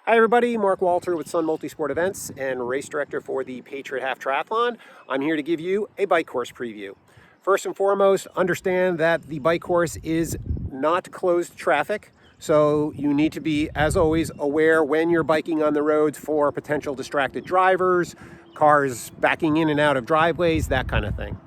Hi everybody, Mark Walter with Sun Multisport Events and race director for the Patriot Half Triathlon. I'm here to give you a bike course preview. First and foremost, understand that the bike course is not closed traffic, so you need to be, as always, aware when you're biking on the roads for potential distracted drivers, cars backing in and out of driveways, that kind of thing.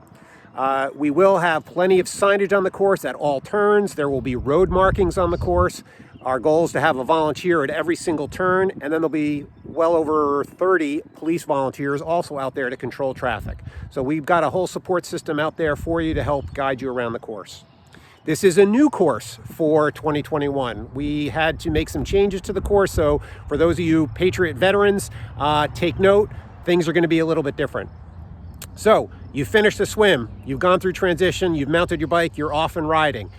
We will have plenty of signage on the course at all turns. There will be road markings on the course. Our goal is to have a volunteer at every single turn, and then there'll be well over 30 police volunteers also out there to control traffic. So we've got a whole support system out there for you to help guide you around the course. This is a new course for 2021. We had to make some changes to the course, so for those of you Patriot veterans, take note, things are going to be a little bit different. So you finished the swim, you've gone through transition, you've mounted your bike, you're off and riding.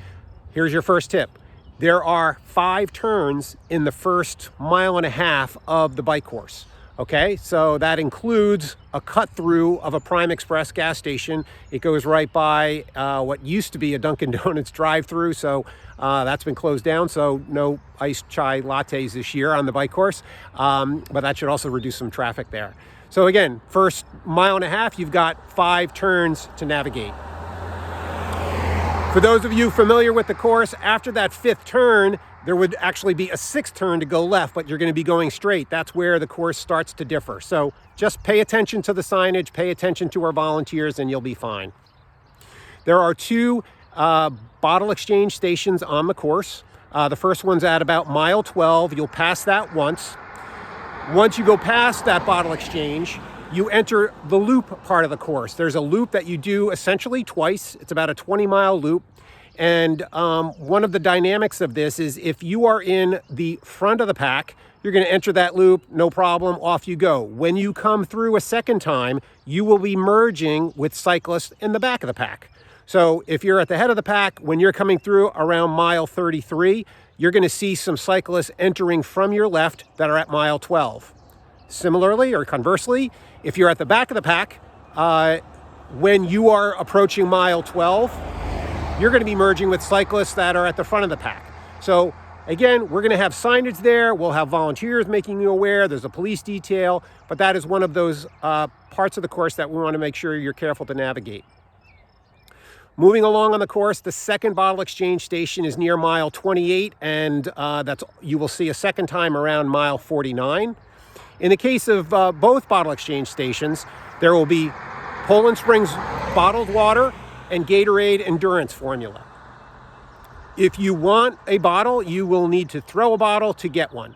Here's your first tip. There are 5 turns in the first mile and a half of the bike course. Okay, so that includes a cut through of a Prime Express gas station. It goes right by what used to be a Dunkin' Donuts drive-through, so that's been closed down, so no iced chai lattes this year on the bike course, but that should also reduce some traffic there. So again, first mile and a half, you've got 5 turns to navigate. For those of you familiar with the course, after that 5th turn, there would actually be a 6th turn to go left, but you're going to be going straight. That's where the course starts to differ. So just pay attention to the signage, pay attention to our volunteers, and you'll be fine. There are 2 bottle exchange stations on the course. The first one's at about mile 12. You'll pass that once. Once you go past that bottle exchange, you enter the loop part of the course. There's a loop that you do essentially twice. It's about a 20-mile loop. And one of the dynamics of this is if you are in the front of the pack, you're going to enter that loop, no problem, off you go. When you come through a second time, you will be merging with cyclists in the back of the pack. So if you're at the head of the pack, when you're coming through around mile 33, you're going to see some cyclists entering from your left that are at mile 12. Similarly, or conversely, if you're at the back of the pack, when you are approaching mile 12, you're going to be merging with cyclists that are at the front of the pack. So again, we're going to have signage there. We'll have volunteers making you aware. There's a police detail, but that is one of those parts of the course that we want to make sure you're careful to navigate. Moving along on the course, the second bottle exchange station is near mile 28, and you will see a second time around mile 49. In the case of both bottle exchange stations, there will be Poland Springs bottled water and Gatorade Endurance formula. If you want a bottle, you will need to throw a bottle to get one.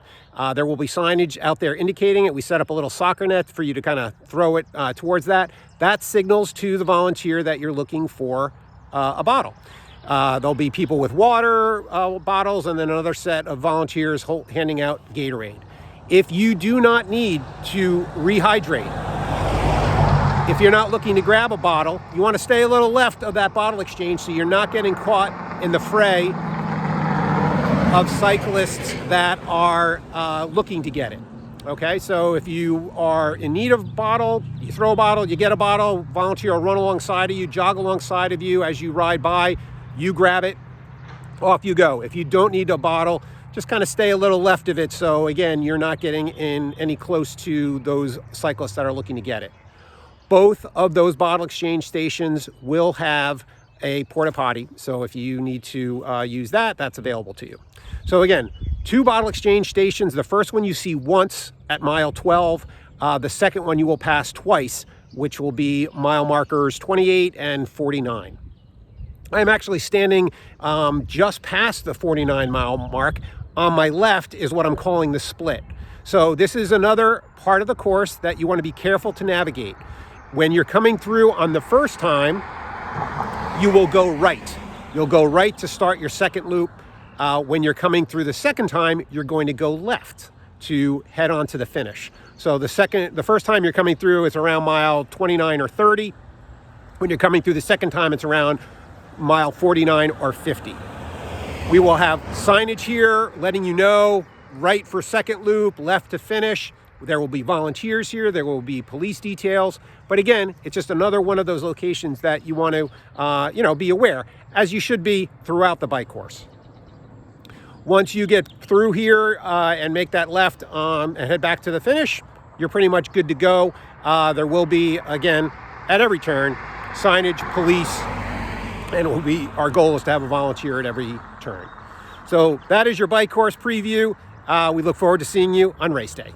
There will be signage out there indicating it. We set up a little soccer net for you to kind of throw it towards that. That signals to the volunteer that you're looking for a bottle. There'll be people with water bottles and then another set of volunteers handing out Gatorade. If you do not need to rehydrate, if you're not looking to grab a bottle, you want to stay a little left of that bottle exchange so you're not getting caught in the fray of cyclists that are looking to get it. Okay, so if you are in need of a bottle, you throw a bottle, you get a bottle, volunteer will run alongside of you, jog alongside of you as you ride by, you grab it, off you go. If you don't need a bottle, just kind of stay a little left of it so again, you're not getting in any close to those cyclists that are looking to get it. Both of those bottle exchange stations will have a porta potty, so if you need to use that, that's available to you. So again, 2 bottle exchange stations. The first one you see once at mile 12. The second one you will pass twice, which will be mile markers 28 and 49. I'm actually standing just past the 49-mile mark. On my left is what I'm calling the split. So this is another part of the course that you want to be careful to navigate. When you're coming through on the first time, you will go right. You'll go right to start your second loop. When you're coming through the second time, you're going to go left to head on to the finish. So the first time you're coming through, it's around mile 29 or 30. When you're coming through the second time, it's around mile 49 or 50. We will have signage here letting you know right for second loop, left to finish. There will be volunteers here. There will be police details. But again, it's just another one of those locations that you want to, be aware, as you should be throughout the bike course. Once you get through here and make that left and head back to the finish, you're pretty much good to go. There will be, again, at every turn, signage, police, and our goal is to have a volunteer at every turn. So that is your bike course preview. We look forward to seeing you on race day.